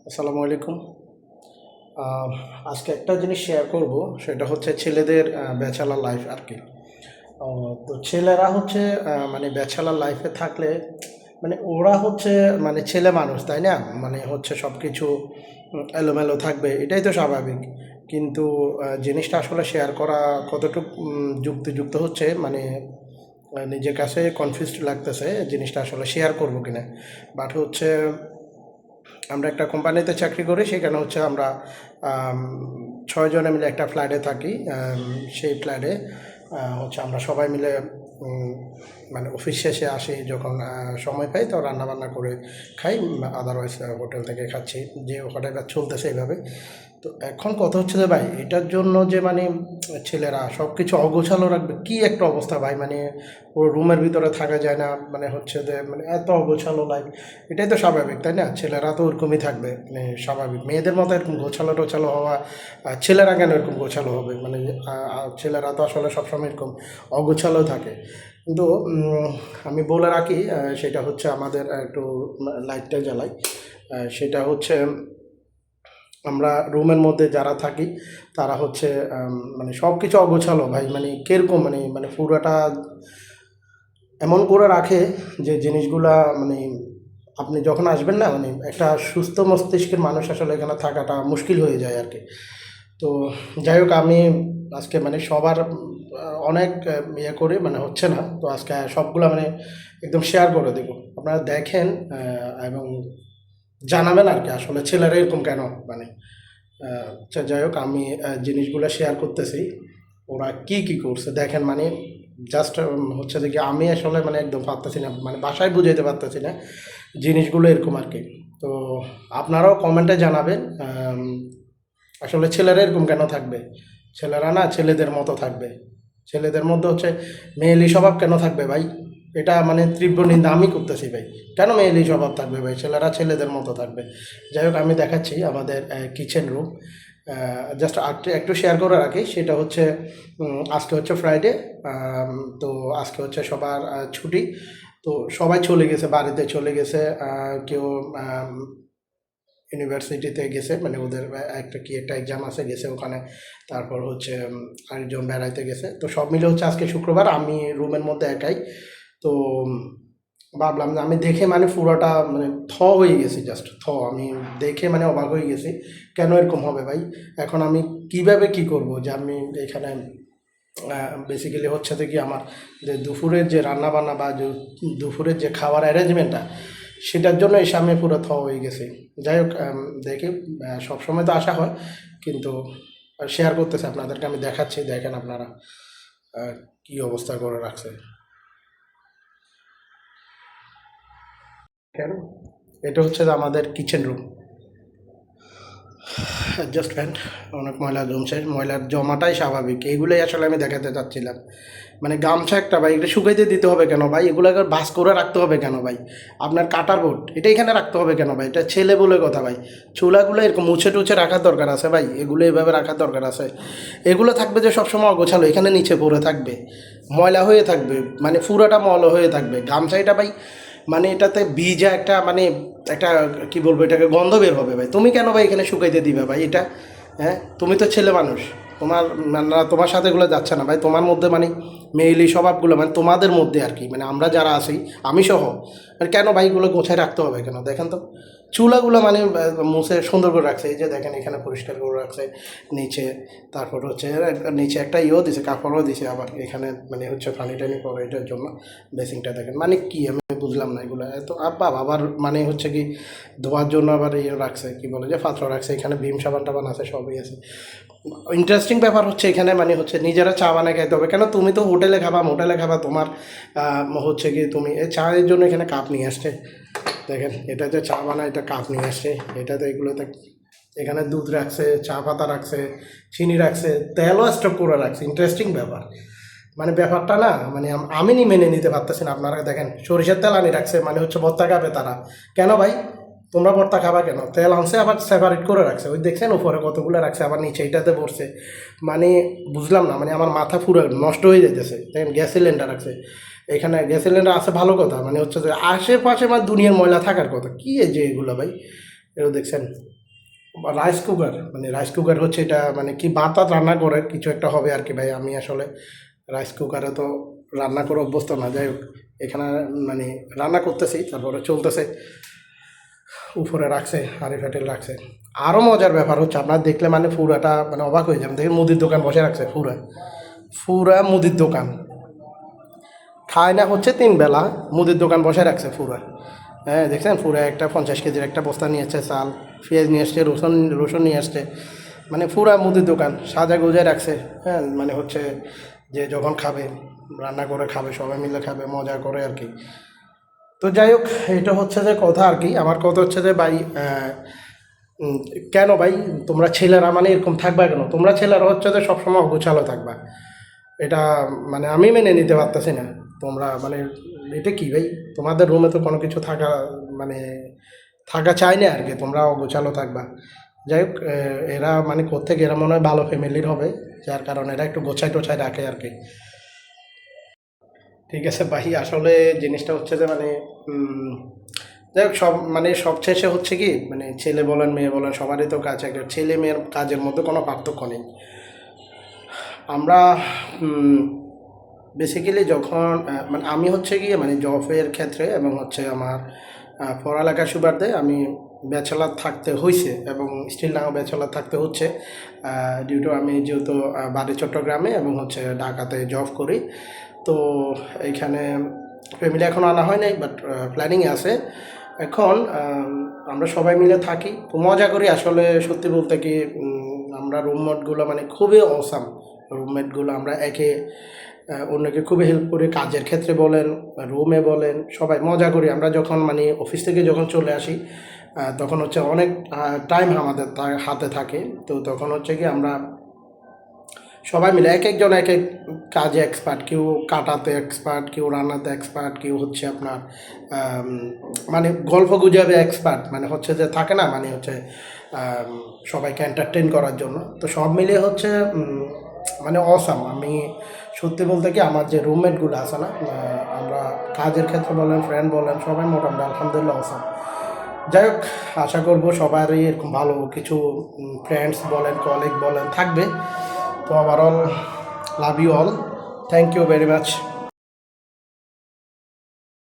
আসসালামু আলাইকুম। আহ, আজকে একটা জিনিস শেয়ার করব, সেটা হচ্ছে ছেলেদের ব্যাচেলার লাইফ আর কি। তো ছেলেরা হচ্ছে মানে ব্যাচেলার লাইফে থাকলে মানে ওরা হচ্ছে মানে ছেলে মানুষ, তাই না? মানে হচ্ছে সব কিছু এলোমেলো থাকবে, এটাই তো স্বাভাবিক। কিন্তু জিনিসটা আসলে শেয়ার করা কতটুকু যুক্তিযুক্ত হচ্ছে, মানে নিজের কাছে কনফিউজড লাগতেছে জিনিসটা আসলে শেয়ার করবো কিনা। বাট হচ্ছে আমরা একটা কোম্পানিতে চাকরি করি, সেখানে হচ্ছে আমরা আম, 6 জনে মিলে একটা ফ্ল্যাটে থাকি। সেই ফ্ল্যাটে হচ্ছে আমরা সবাই মিলে উম, মানে অফিস শেষে আসি, যখন সময় পাই তো রান্না বান্না করে খাই। আদারওয়াইজ হোটেল থেকে খাচ্ছি, যে হোটেলটা চলতেছে এইভাবে। তো এখন কথা হচ্ছে যে ভাই, এটার জন্য যে মানে ছেলেরা সব কিছু অগোছালো রাখবে, কি একটা অবস্থা ভাই! মানে ও রুমের ভিতরে থাকা যায় না, মানে হচ্ছে যে মানে এত অগোছালো লাইফ। এটাই তো স্বাভাবিক, তাই না? ছেলেরা তো ওরকমই থাকবে, মানে স্বাভাবিক। মেয়েদের মতো এরকম গোছালো টোছালো হওয়া, ছেলেরা কেন এরকম গোছালো হবে? মানে ছেলেরা তো আসলে সবসময় এরকম অগোছালো থাকে। কিন্তু আমি বলে রাখি, সেটা হচ্ছে আমাদের একটু লাইটটা জ্বালাই। সেটা হচ্ছে আমরা রুমের মধ্যে যারা থাকি তারা হচ্ছে মানে সব কিছু অগোছালো ভাই, মানে কিরকম, মানে মানে পুরাটা এমন করে রাখে যে জিনিসগুলা মানে আপনি যখন আসবেন না, মানে একটা সুস্থ মস্তিষ্কের মানুষ আসলে এখানে থাকাটা মুশকিল হয়ে যায় আর কি। তো যাই হোক, আমি আজকে মানে সবার অনেক ইয়ে করে মানে হচ্ছে না, তো আজকে সবগুলা মানে একদম শেয়ার করে দেবো, আপনারা দেখেন এবং জানাবেন আর কি আসলে ছেলেরা এরকম কেন। মানে আচ্ছা, যাই হোক, আমি জিনিসগুলো শেয়ার করতেছি, ওরা কি কি করছে দেখেন। মানে জাস্ট হচ্ছে দেখি, আমি আসলে মানে একদম পারতেছি না, মানে বাসায় বুঝাইতে পারতেছি না জিনিসগুলো এরকম আর কি। তো আপনারাও কমেন্টে জানাবেন আসলে ছেলেরা এরকম কেন থাকবে। ছেলেরা না ছেলেদের মতো থাকবে, ছেলেদের মধ্যে হচ্ছে মেয়েলি স্বভাব কেন থাকবে ভাই? এটা মানে তীব্র নিন্দা আমি করতেছি ভাই। কেন মেয়েলি স্বভাব থাকবে ভাই? ছেলেরা ছেলেদের মতো থাকবে। যাই হোক, আমি দেখাচ্ছি আমাদের কিচেন রুম। জাস্ট একটু একটু শেয়ার করে রাখি, সেটা হচ্ছে আজকে হচ্ছে ফ্রাইডে। তো আজকে হচ্ছে সবার ছুটি। তো সবাই চলে গেছে, বাড়িতে চলে গেছে। কেউ ইউনিভার্সিটিতে গেছে, মানে ওদের একটা কি একটা এক্সাম আছে, গেছে ওখানে। তারপর হচ্ছে আরেকজন বেড়াইতে গেছে। তো সব মিলে হচ্ছে আজকে শুক্রবার, আমি রুমের মধ্যে একাই। তো ভাবলাম যে আমি দেখে মানে পুরোটা মানে হয়ে গেছি, জাস্ট আমি দেখে মানে অবাক হয়ে গেছি, কেন এরকম হবে ভাই? এখন আমি কিভাবে কি করব যে আমি এখানে বেসিক্যালি হচ্ছে তো কি, আমার যে দুপুরের যে রান্না বান্না বা যে দুপুরের যে খাবার অ্যারেঞ্জমেন্টটা, সেটার জন্য এসে আমি পুরো হয়ে গেছি। যাই হোক, দেখি, সবসময় তো আসা হয়, কিন্তু শেয়ার করতেছে আপনাদেরকে, আমি দেখাচ্ছি, দেখেন আপনারা আহ, কি অবস্থা করে রাখছে। কেন, এটা হচ্ছে যে আমাদের কিচেন রুম। জাস্ট ফ্যান, অনেক ময়লা জমছে, ময়লার জমাটাই স্বাভাবিক, এইগুলোই আসলে আমি দেখাতে চাচ্ছিলাম। মানে গামছা একটা ভাই, এটা শুকাইতে দিতে হবে কেন ভাই? এগুলো একবার ভাঁজ করে রাখতে হবে কেন ভাই? আপনার কাটার বোর্ড এটা এখানে রাখতে হবে কেন ভাই? এটা ছেলে বলে কথা ভাই। চুলাগুলো এরকম মুছে টুছে রাখার দরকার আছে ভাই, এগুলো এভাবে রাখার দরকার আছে? এগুলো থাকবে যে সবসময় অগোছালো, এখানে নিচে পড়ে থাকবে, ময়লা হয়ে থাকবে, মানে পুরোটা ময়লা হয়ে থাকবে। গামছা এটা ভাই, মানে এটাতে ভিজা একটা মানে একটা কি বলবো, এটাকে গন্ধ বের হবে ভাই। তুমি কেন ভাই এখানে শুকাইতে দিবে ভাই এটা? হ্যাঁ, তুমি তো ছেলে মানুষ, তোমার মানে তোমার সাথে এগুলো যাচ্ছে না ভাই। তোমার মধ্যে মানে মেইলি স্বভাবগুলো, মানে তোমাদের মধ্যে আর কি, মানে আমরা যারা আছি, আমি সহ, মানে কেন ভাই এগুলো গোছায় রাখতে হবে কেন? দেখেন তো চুলাগুলো মানে মুছে সুন্দর করে রাখছে, এই যে দেখেন এখানে পরিষ্কার করে রাখছে নিচে। তারপর হচ্ছে নিচে একটা ইয়েও দিছে, কাপড়ও দিছে আবার এখানে, মানে হচ্ছে পানি টানি পরে এটার জন্য। বেসিংটা দেখেন, মানে কি আমি বুঝলাম না এগুলো এত আব্বা। আবার মানে হচ্ছে কি ধোয়ার জন্য আবার ইয়ে রাখছে, কি বলে যে পাত্র রাখছে, এখানে ভীম সাবান টাবান আছে, সবই আছে। ইন্টারেস্টিং ব্যাপার হচ্ছে এখানে মানে হচ্ছে নিজেরা চা বানায় খাইতে হবে কেন? তুমি তো হোটেলে খাবা, মোটেলে খাবা, তোমার হচ্ছে কি তুমি এই চায়ের জন্য এখানে কাপ নিয়ে আসছে। দেখেন এটা যে চা বানায়, এটা কাপ নিয়ে আসছে। এটাতে এগুলোতে এখানে দুধ রাখছে, চা পাতা রাখছে, চিনি রাখছে, তেলও স্টক করে রাখছে। ইন্টারেস্টিং ব্যাপার, মানে ব্যাপারটা না, মানে আমি নি মেনে নিতে পারতেছি না। আপনারা দেখেন সরিষার তেল আনি রাখছে, মানে হচ্ছে ভর্তা খাবে তারা। কেন ভাই? তোমরা ভর্তা খাবা কেন? তেল আনছে আবার সেপারেট করে রাখছে, ওই দেখছেন উপরে কতগুলো রাখছে, আবার নিচে এইটাতে পড়ছে। মানে বুঝলাম না, মানে আমার মাথা পুরো নষ্ট হয়ে যাইতেছে। দেখেন গ্যাস সিলিন্ডার রাখছে, এখানে গ্যাস সিলিন্ডার আছে ভালো কথা, মানে হচ্ছে যে আশেপাশে মানে দুনিয়ার ময়লা থাকার কথা, কি এই যে এগুলো ভাই? এটা দেখছেন রাইস কুকার, মানে রাইস কুকার হচ্ছে এটা, মানে কি ভাত টাত রান্না করে কিছু একটা হবে আর কি ভাই। আমি আসলে রাইস কুকারে তো রান্না করে অভ্যস্ত না, যাই হোক এখানে মানে রান্না করতেছি, তারপরে চলতেছে, উপরে রাখছে, হাঁড়ি ফাটিল রাখছে। আরও মজার ব্যাপার হচ্ছে আপনার দেখলে মানে পুরাটা মানে অবাক হয়ে যাবেন, দেখে মুদির দোকান বসে রাখছে, পুরা পুরা মুদির দোকান, খায় না হচ্ছে 3 বেলা, মুদির দোকান বসে রাখছে পুরা। হ্যাঁ দেখছেন, পুরো একটা 50 কেজির একটা বস্তা নিয়ে আসছে চাল, পেঁয়াজ নিয়ে আসছে, রসুন রসুন নিয়ে আসছে, মানে পুরা মুদির দোকান সাজা গুজায় রাখছে। হ্যাঁ মানে হচ্ছে যে যখন খাবে, রান্না করে খাবে, সবাই মিলে খাবে, মজা করে আর কি। তো যাই হোক, এটা হচ্ছে যে কথা আর কি। আমার কথা হচ্ছে যে ভাই, উম, কেন ভাই তোমরা ছেলেরা মানে এরকম থাকবা কেন? তোমরা ছেলেরা হচ্ছে যে সবসময় অগোছালো থাকবা, এটা মানে আমি মেনে নিতে পারতেছি না। তোমরা মানে এটা কি ভাই, তোমাদের রুমে তো কোনো কিছু থাকা মানে থাকা চাই না আর কি, তোমরা অগোছালো থাকবা। যাই হোক, এরা মানে কোত্থেকে, এরা মনে হয় ভালো ফ্যামিলির হবে, যার কারণে এরা একটু গোছায় টোছায় রাখে আর কি। ঠিক আছে ভাই, আসলে জিনিসটা হচ্ছে যে মানে উম, যাই হোক, সব মানে সবশেষে হচ্ছে কি, মানে ছেলে বলেন মেয়ে বলেন সবারই তো কাজ, একটা ছেলে মেয়ের কাজের মধ্যে কোনো পার্থক্য নেই। আমরা বেসিক্যালি যখন মানে আমি হচ্ছে গিয়ে মানে জবের ক্ষেত্রে এবং হচ্ছে আমার পড়ালেখার সুবাদে আমি ব্যাচেলার থাকতে হয়েছে, এবং স্টিল নাও ব্যাচেলার থাকতে হচ্ছে, ডিউ টু আমি যেহেতু বাড়ি চট্টগ্রামে এবং হচ্ছে ঢাকাতে জব করি। তো এইখানে ফ্যামিলি এখন আনা হয় নাই, বাট প্ল্যানিংয়ে আছে। এখন আমরা সবাই মিলে থাকি, তো মজা করি আসলে। সত্যি বলতে কি, আমরা রুমমেটগুলো মানে খুবই অসাম। রুমমেটগুলো আমরা একে অন্যকে খুবই হেল্প করি, কাজের ক্ষেত্রে বলেন, রুমে বলেন, সবাই মজা করি। আমরা যখন মানে অফিস থেকে যখন চলে আসি, তখন হচ্ছে অনেক টাইম আমাদের হাতে থাকে। তো তখন হচ্ছে কি আমরা সবাই মিলে এক একজন এক এক কাজে এক্সপার্ট, কেউ কাটাতে এক্সপার্ট, কেউ রান্নাতে এক্সপার্ট, কেউ হচ্ছে আপনার আম, মানে গল্প গুজবে এক্সপার্ট, মানে হচ্ছে যে থাকে না মানে হচ্ছে আম, সবাইকে এন্টারটেন করার জন্য। তো সব মিলিয়ে হচ্ছে মানে অসাম। আমি সত্যি বলতে কি, আমার যে রুমমেটগুলো আছে না, আমরা কাজের ক্ষেত্রে বলেন, ফ্রেন্ড বলেন, সবাই মোটামুটি আলহামদুলিল্লাহ অসাম। যাই হোক, আশা করবো সবারই এরকম ভালো কিছু ফ্রেন্ডস বলেন, কলিগ বলেন থাকবে। তো overall love you all, thank you very much.